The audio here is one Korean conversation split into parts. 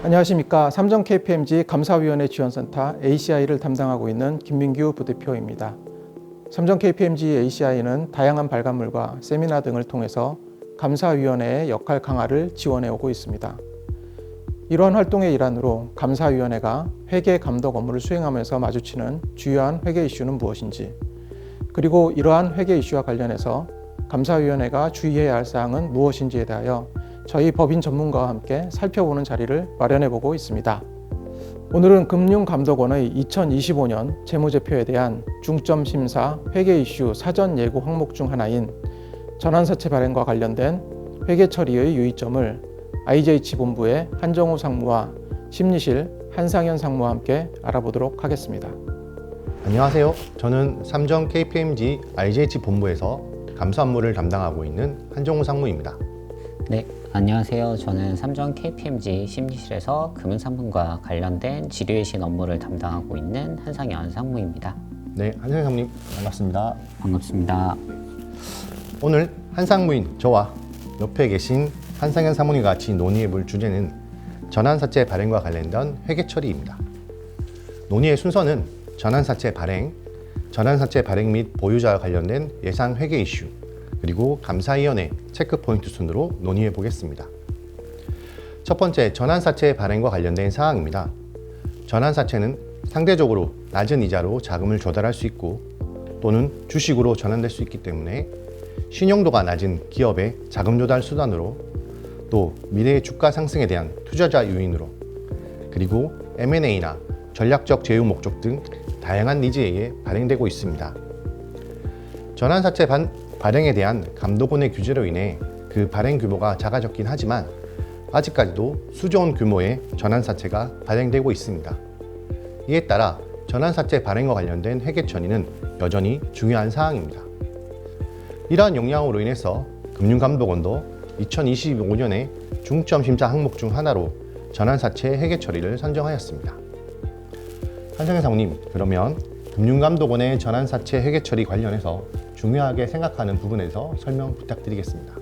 안녕하십니까. 삼성 KPMG 감사위원회 지원센터 ACI를 담당하고 있는 김민규 부대표입니다. 삼성 KPMG ACI는 다양한 발간물과 세미나 등을 통해서 감사위원회의 역할 강화를 지원해 오고 있습니다. 이러한 활동의 일환으로 감사위원회가 회계 감독 업무를 수행하면서 마주치는 주요한 회계 이슈는 무엇인지, 그리고 이러한 회계 이슈와 관련해서 감사위원회가 주의해야 할 사항은 무엇인지에 대하여 저희 법인 전문가와 함께 살펴보는 자리를 마련해 보고 있습니다. 오늘은 금융감독원의 2025년 재무제표에 대한 중점 심사 회계 이슈 사전 예고 항목 중 하나인 전환사채 발행과 관련된 회계 처리의 유의점을 IJH 본부의 한정우 상무와 심리실 한상현 상무와 함께 알아보도록 하겠습니다. 안녕하세요. 저는 삼성 KPMG IJH 본부에서 감사 업무를 담당하고 있는 한정우 상무입니다. 네, 안녕하세요. 저는 삼성 KPMG 심리실에서 금융상품과 관련된 지류외신 업무를 담당하고 있는 한상현 상무입니다. 네, 한상현 상무님 반갑습니다. 반갑습니다. 오늘 한 상무인 저와 옆에 계신 한상현 사모님과 같이 논의해 볼 주제는 전환사채 발행과 관련된 회계 처리입니다. 논의의 순서는 전환사채 발행 및 보유자와 관련된 예상 회계 이슈, 그리고 감사위원회 체크포인트 순으로 논의해 보겠습니다. 첫 번째, 전환사채 발행과 관련된 사항입니다. 전환사채는 상대적으로 낮은 이자로 자금을 조달할 수 있고 또는 주식으로 전환될 수 있기 때문에 신용도가 낮은 기업의 자금 조달 수단으로, 또 미래의 주가 상승에 대한 투자자 요인으로, 그리고 M&A나 전략적 제휴 목적 등 다양한 니즈에 의해 발행되고 있습니다. 전환사채 발행에 대한 감독원의 규제로 인해 그 발행 규모가 작아졌긴 하지만 아직까지도 수조원 규모의 전환사채가 발행되고 있습니다. 이에 따라 전환사채 발행과 관련된 회계 처리는 여전히 중요한 사항입니다. 이러한 역량으로 인해서 금융감독원도 2025년에 중점 심사 항목 중 하나로 전환사채 회계 처리를 선정하였습니다. 한상현 사모님, 그러면 금융감독원의 전환사채 회계 처리 관련해서 중요하게 생각하는 부분에서 설명 부탁드리겠습니다.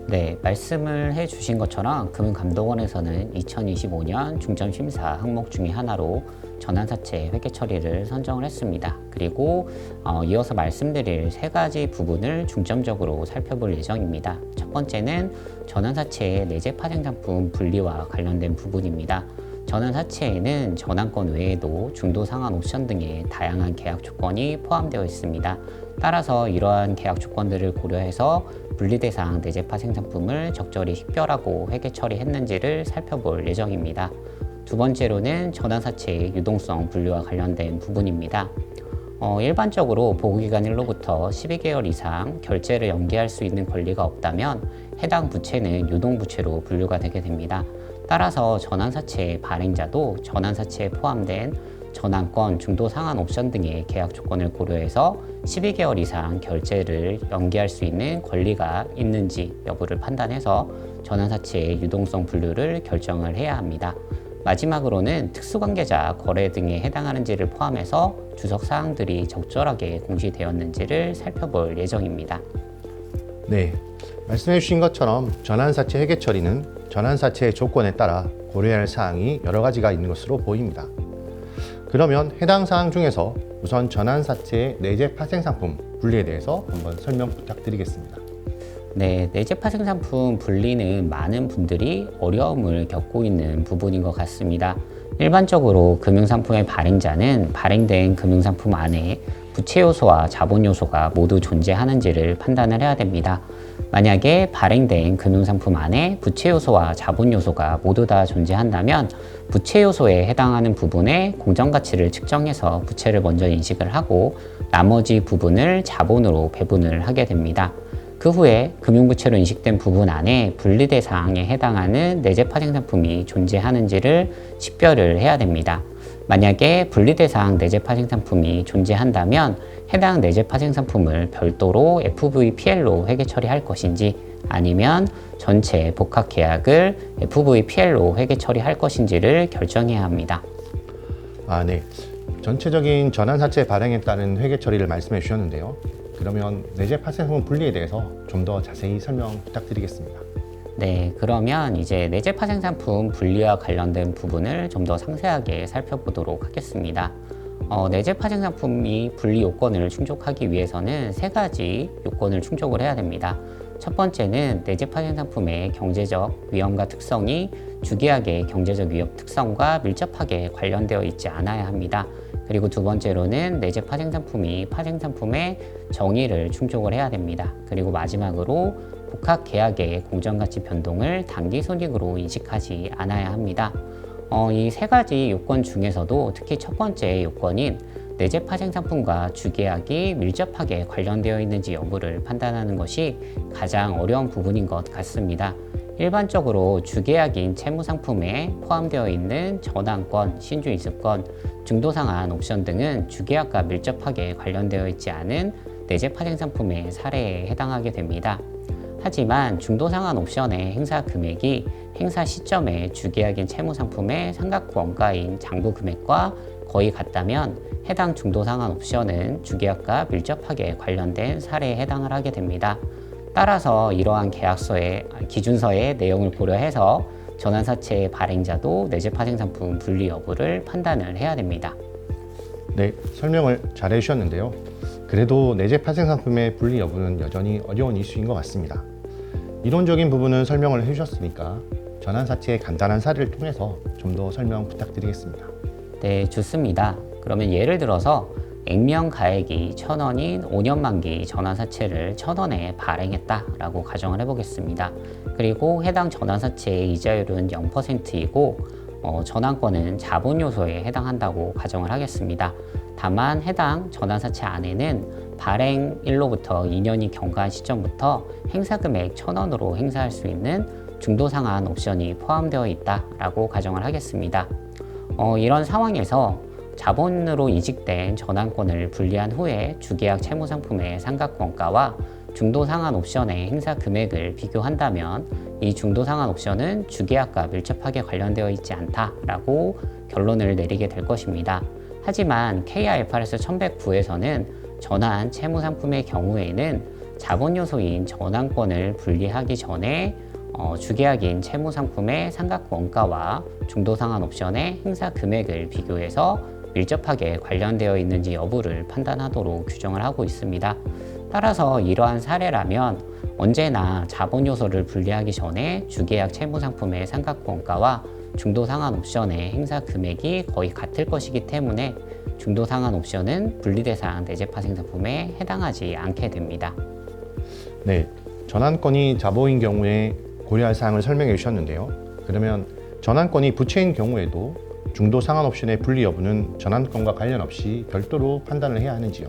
네, 말씀을 해주신 것처럼 금융감독원에서는 2025년 중점심사 항목 중의 하나로 전환사채 회계 처리를 선정을 했습니다. 그리고 이어서 말씀드릴 세 가지 부분을 중점적으로 살펴볼 예정입니다. 첫 번째는 전환사채의 내재 파생상품 분리와 관련된 부분입니다. 전환사채에는 전환권 외에도 중도상환 옵션 등의 다양한 계약 조건이 포함되어 있습니다. 따라서 이러한 계약 조건들을 고려해서 분리대상 내재 파생상품을 적절히 식별하고 회계 처리했는지를 살펴볼 예정입니다. 두 번째로는 전환사채의 유동성 분류와 관련된 부분입니다. 일반적으로 보고기간 일로부터 12개월 이상 결제를 연기할 수 있는 권리가 없다면 해당 부채는 유동부채로 분류가 되게 됩니다. 따라서 전환사채 발행자도 전환사채에 포함된 전환권, 중도상환 옵션 등의 계약 조건을 고려해서 12개월 이상 결제를 연기할 수 있는 권리가 있는지 여부를 판단해서 전환사채의 유동성 분류를 결정을 해야 합니다. 마지막으로는 특수관계자 거래 등에 해당하는지를 포함해서 주석사항들이 적절하게 공시되었는지를 살펴볼 예정입니다. 네, 말씀해 주신 것처럼 전환사채 회계 처리는 전환사채의 조건에 따라 고려해야 할 사항이 여러 가지가 있는 것으로 보입니다. 그러면 해당 사항 중에서 우선 전환사채의 내재 파생상품 분리에 대해서 한번 설명 부탁드리겠습니다. 네, 내재 파생상품 분리는 많은 분들이 어려움을 겪고 있는 부분인 것 같습니다. 일반적으로 금융상품의 발행자는 발행된 금융상품 안에 부채 요소와 자본 요소가 모두 존재하는지를 판단을 해야 됩니다. 만약에 발행된 금융상품 안에 부채 요소와 자본 요소가 모두 다 존재한다면 부채 요소에 해당하는 부분의 공정가치를 측정해서 부채를 먼저 인식을 하고 나머지 부분을 자본으로 배분을 하게 됩니다. 그 후에 금융부채로 인식된 부분 안에 분리대상에 해당하는 내재 파생상품이 존재하는지를 식별을 해야 됩니다. 만약에 분리대상 내재 파생상품이 존재한다면 해당 내재 파생상품을 별도로 FVPL로 회계 처리할 것인지 아니면 전체 복합계약을 FVPL로 회계 처리할 것인지를 결정해야 합니다. 네. 전체적인 전환사채 발행에 따른 회계 처리를 말씀해 주셨는데요. 그러면 내재 파생상품 분리에 대해서 좀 더 자세히 설명 부탁드리겠습니다. 네, 그러면 이제 내재 파생상품 분리와 관련된 부분을 좀 더 상세하게 살펴보도록 하겠습니다. 내재 파생상품이 분리 요건을 충족하기 위해서는 세 가지 요건을 충족을 해야 됩니다. 첫 번째는 내재 파생상품의 경제적 위험과 특성이 주계약의 경제적 위협 특성과 밀접하게 관련되어 있지 않아야 합니다. 그리고 두 번째로는 내재 파생상품이 파생상품의 정의를 충족을 해야 됩니다. 그리고 마지막으로 복합 계약의 공정가치 변동을 단기 손익으로 인식하지 않아야 합니다. 이 세 가지 요건 중에서도 특히 첫 번째 요건인 내재 파생상품과 주계약이 밀접하게 관련되어 있는지 여부를 판단하는 것이 가장 어려운 부분인 것 같습니다. 일반적으로 주계약인 채무상품에 포함되어 있는 전환권, 신주이습권, 중도상환 옵션 등은 주계약과 밀접하게 관련되어 있지 않은 내재 파생상품의 사례에 해당하게 됩니다. 하지만 중도상환 옵션의 행사 금액이 행사 시점에 주계약인 채무상품의 상각 원가인 장부 금액과 거의 같다면 해당 중도상환 옵션은 주계약과 밀접하게 관련된 사례에 해당을 하게 됩니다. 따라서 이러한 계약서의 기준서의 내용을 고려해서 전환사채 발행자도 내재 파생상품 분리 여부를 판단을 해야 됩니다. 네, 설명을 잘 해주셨는데요. 그래도 내재 파생상품의 분리 여부는 여전히 어려운 이슈인 것 같습니다. 이론적인 부분은 설명을 해주셨으니까 전환사채의 간단한 사례를 통해서 좀 더 설명 부탁드리겠습니다. 네, 좋습니다. 그러면 예를 들어서 액면 가액이 1,000원인 5년 만기 전환사채를 1,000원에 발행했다라고 가정을 해보겠습니다. 그리고 해당 전환사채의 이자율은 0%이고 전환권은 자본요소에 해당한다고 가정을 하겠습니다. 다만 해당 전환사채 안에는 발행일로부터 2년이 경과한 시점부터 행사금액 1,000원으로 행사할 수 있는 중도상환 옵션이 포함되어 있다라고 가정을 하겠습니다. 이런 상황에서 자본으로 이직된 전환권을 분리한 후에 주계약 채무상품의 상각원가와 중도상환 옵션의 행사 금액을 비교한다면 이 중도상환 옵션은 주계약과 밀접하게 관련되어 있지 않다라고 결론을 내리게 될 것입니다. 하지만 KIFRS 1109에서는 전환 채무상품의 경우에는 자본 요소인 전환권을 분리하기 전에 주계약인 채무상품의 상각원가와 중도상환 옵션의 행사 금액을 비교해서 밀접하게 관련되어 있는지 여부를 판단하도록 규정을 하고 있습니다. 따라서 이러한 사례라면 언제나 자본 요소를 분리하기 전에 주계약 채무상품의 상각원가와 중도상환 옵션의 행사 금액이 거의 같을 것이기 때문에 중도상환 옵션은 분리대상 내재 파생상품에 해당하지 않게 됩니다. 네, 전환권이 자보인 경우에 고려할 사항을 설명해 주셨는데요. 그러면 전환권이 부채인 경우에도 중도상환 옵션의 분리 여부는 전환권과 관련 없이 별도로 판단을 해야 하는지요?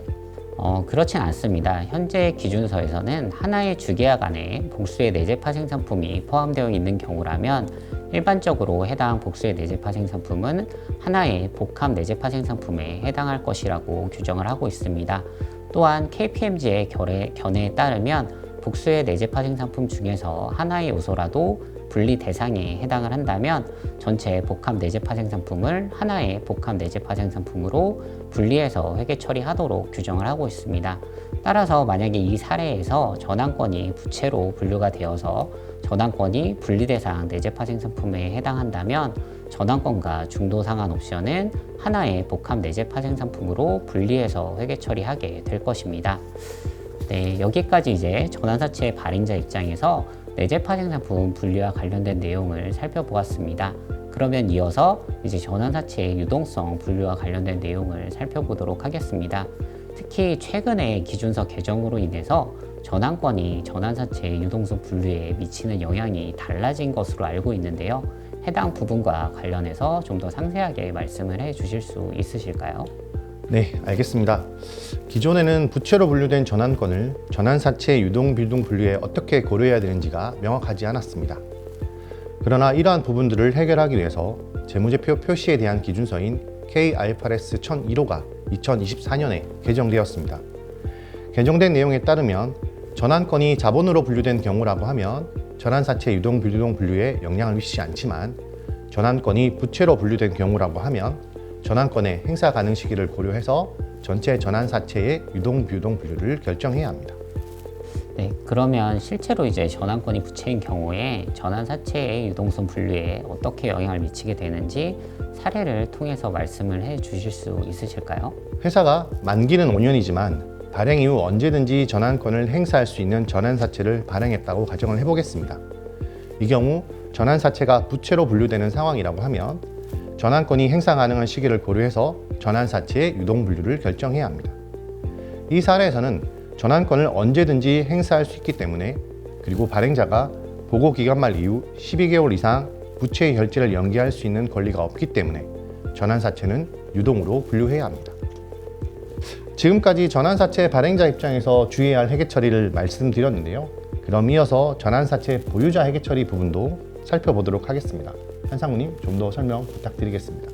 그렇진 않습니다. 현재 기준서에서는 하나의 주계약 안에 복수의 내재 파생상품이 포함되어 있는 경우라면 일반적으로 해당 복수의 내재 파생상품은 하나의 복합 내재 파생상품에 해당할 것이라고 규정을 하고 있습니다. 또한 KPMG의 견해에 따르면 복수의 내재 파생상품 중에서 하나의 요소라도 분리 대상에 해당을 한다면 전체 복합 내재 파생상품을 하나의 복합 내재 파생상품으로 분리해서 회계 처리하도록 규정을 하고 있습니다. 따라서 만약에 이 사례에서 전환권이 부채로 분류가 되어서 전환권이 분리대상 내재 파생상품에 해당한다면 전환권과 중도상환 옵션은 하나의 복합 내재 파생상품으로 분리해서 회계 처리하게 될 것입니다. 네, 여기까지 이제 전환사채 발행자 입장에서 내재 파생상품 분리와 관련된 내용을 살펴보았습니다. 그러면 이어서 이제 전환사채의 유동성 분류와 관련된 내용을 살펴보도록 하겠습니다. 특히 최근에 기준서 개정으로 인해서 전환권이 전환사채의 유동성 분류에 미치는 영향이 달라진 것으로 알고 있는데요. 해당 부분과 관련해서 좀 더 상세하게 말씀을 해 주실 수 있으실까요? 네, 알겠습니다. 기존에는 부채로 분류된 전환권을 전환사채 유동빌동 분류에 어떻게 고려해야 되는지가 명확하지 않았습니다. 그러나 이러한 부분들을 해결하기 위해서 재무제표 표시에 대한 기준서인 KIFRS 1001호가 2024년에 개정되었습니다. 개정된 내용에 따르면 전환권이 자본으로 분류된 경우라고 하면 전환사채 유동빌동 분류에 영향을 미치지 않지만 전환권이 부채로 분류된 경우라고 하면 전환권의 행사 가능 시기를 고려해서 전체 전환사채의 유동빌동 분류를 결정해야 합니다. 네, 그러면 실제로 이제 전환권이 부채인 경우에 전환사채의 유동성 분류에 어떻게 영향을 미치게 되는지 사례를 통해서 말씀을 해 주실 수 있으실까요? 회사가 만기는 5년이지만 발행 이후 언제든지 전환권을 행사할 수 있는 전환사채를 발행했다고 가정을 해보겠습니다. 이 경우 전환사채가 부채로 분류되는 상황이라고 하면 전환권이 행사 가능한 시기를 고려해서 전환사채의 유동분류를 결정해야 합니다. 이 사례에서는 전환권을 언제든지 행사할 수 있기 때문에, 그리고 발행자가 보고 기간 말 이후 12개월 이상 부채의 결제를 연기할 수 있는 권리가 없기 때문에 전환사채는 유동으로 분류해야 합니다. 지금까지 전환사채 발행자 입장에서 주의해야 할 회계 처리를 말씀드렸는데요. 그럼 이어서 전환사채 보유자 회계 처리 부분도 살펴보도록 하겠습니다. 한상무님, 좀 더 설명 부탁드리겠습니다.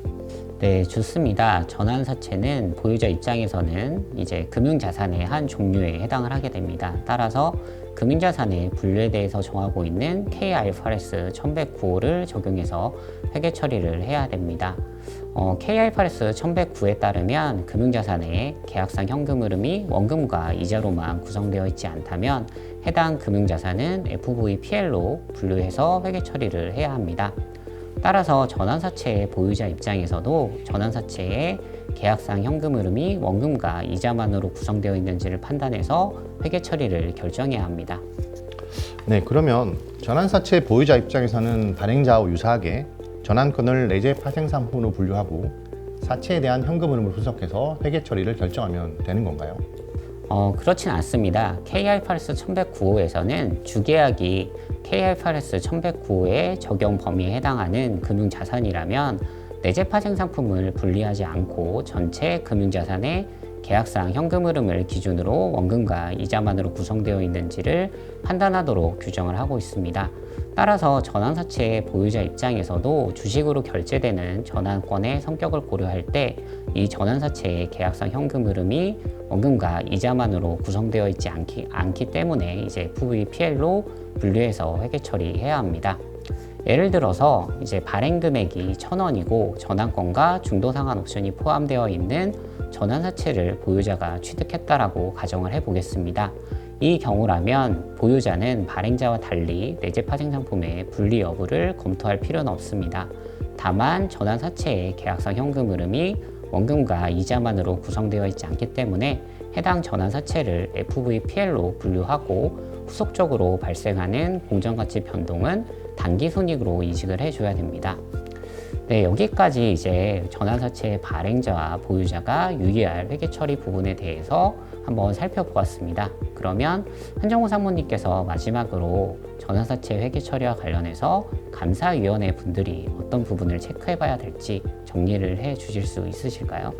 네, 좋습니다. 전환사채는 보유자 입장에서는 이제 금융자산의 한 종류에 해당을 하게 됩니다. 따라서 금융자산의 분류에 대해서 정하고 있는 K-IFRS 1109호를 적용해서 회계 처리를 해야 됩니다. K-IFRS 1109에 따르면 금융자산의 계약상 현금 흐름이 원금과 이자로만 구성되어 있지 않다면 해당 금융자산은 FVPL로 분류해서 회계 처리를 해야 합니다. 따라서 전환사채의 보유자 입장에서도 전환사채의 계약상 현금 흐름이 원금과 이자만으로 구성되어 있는지를 판단해서 회계 처리를 결정해야 합니다. 네, 그러면 전환사채 보유자 입장에서는 발행자와 유사하게 전환권을 내재 파생 상품으로 분류하고 사채에 대한 현금 흐름을 분석해서 회계 처리를 결정하면 되는 건가요? 그렇진 않습니다. K-IFRS 1109호에서는 주계약이 K-IFRS 1109호의 적용 범위에 해당하는 금융자산이라면 내재 파생 상품을 분리하지 않고 전체 금융자산의 계약상 현금 흐름을 기준으로 원금과 이자만으로 구성되어 있는지를 판단하도록 규정을 하고 있습니다. 따라서 전환사채 보유자 입장에서도 주식으로 결제되는 전환권의 성격을 고려할 때 이 전환사채의 계약상 현금 흐름이 원금과 이자만으로 구성되어 있지 않기 때문에 이제 FVPL로 분류해서 회계 처리해야 합니다. 예를 들어서 이제 발행 금액이 1,000원이고 전환권과 중도 상환 옵션이 포함되어 있는 전환사채를 보유자가 취득했다라고 가정을 해보겠습니다. 이 경우라면 보유자는 발행자와 달리 내재 파생 상품의 분리 여부를 검토할 필요는 없습니다. 다만 전환사채의 계약상 현금 흐름이 원금과 이자만으로 구성되어 있지 않기 때문에 해당 전환사채를 FVPL로 분류하고 후속적으로 발생하는 공정가치 변동은 단기손익으로 인식을 해줘야 됩니다. 네, 여기까지 이제 전환사채 발행자와 보유자가 유의할 회계 처리 부분에 대해서 한번 살펴보았습니다. 그러면 한정호 상무님께서 마지막으로 전환사채 회계 처리와 관련해서 감사위원회 분들이 어떤 부분을 체크해봐야 될지 정리를 해 주실 수 있으실까요?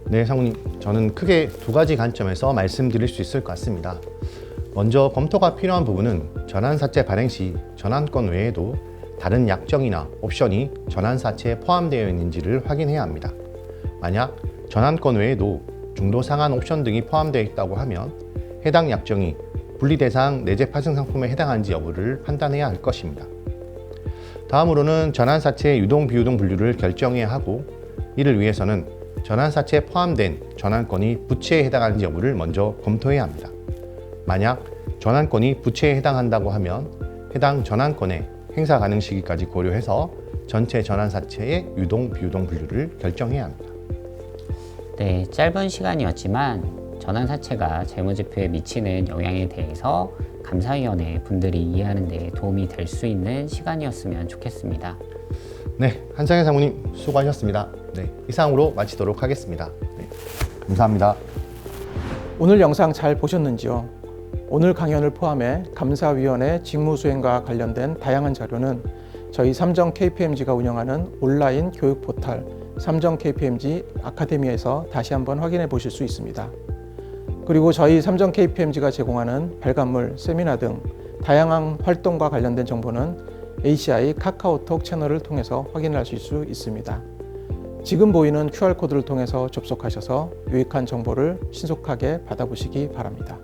네, 상무님. 저는 크게 두 가지 관점에서 말씀드릴 수 있을 것 같습니다. 먼저 검토가 필요한 부분은 전환사채 발행 시 전환권 외에도 다른 약정이나 옵션이 전환사채에 포함되어 있는지를 확인해야 합니다. 만약 전환권 외에도 중도 상환 옵션 등이 포함되어 있다고 하면 해당 약정이 분리 대상 내재 파생 상품에 해당하는지 여부를 판단해야 할 것입니다. 다음으로는 전환사채 유동 비유동 분류를 결정해야 하고, 이를 위해서는 전환사채에 포함된 전환권이 부채에 해당하는지 여부를 먼저 검토해야 합니다. 만약 전환권이 부채에 해당한다고 하면 해당 전환권의 행사 가능 시기까지 고려해서 전체 전환사채의 유동 비유동 분류를 결정해야 합니다. 네, 짧은 시간이었지만 전환사채가 재무지표에 미치는 영향에 대해서 감사위원회 분들이 이해하는 데 도움이 될 수 있는 시간이었으면 좋겠습니다. 네, 한상현 상무님 수고하셨습니다. 네, 이상으로 마치도록 하겠습니다. 네, 감사합니다. 오늘 영상 잘 보셨는지요? 오늘 강연을 포함해 감사위원회 직무수행과 관련된 다양한 자료는 저희 삼정 KPMG가 운영하는 온라인 교육 포털 삼정 KPMG 아카데미에서 다시 한번 확인해 보실 수 있습니다. 그리고 저희 삼정 KPMG가 제공하는 발간물, 세미나 등 다양한 활동과 관련된 정보는 ACI 카카오톡 채널을 통해서 확인하실 수 있습니다. 지금 보이는 QR코드를 통해서 접속하셔서 유익한 정보를 신속하게 받아보시기 바랍니다.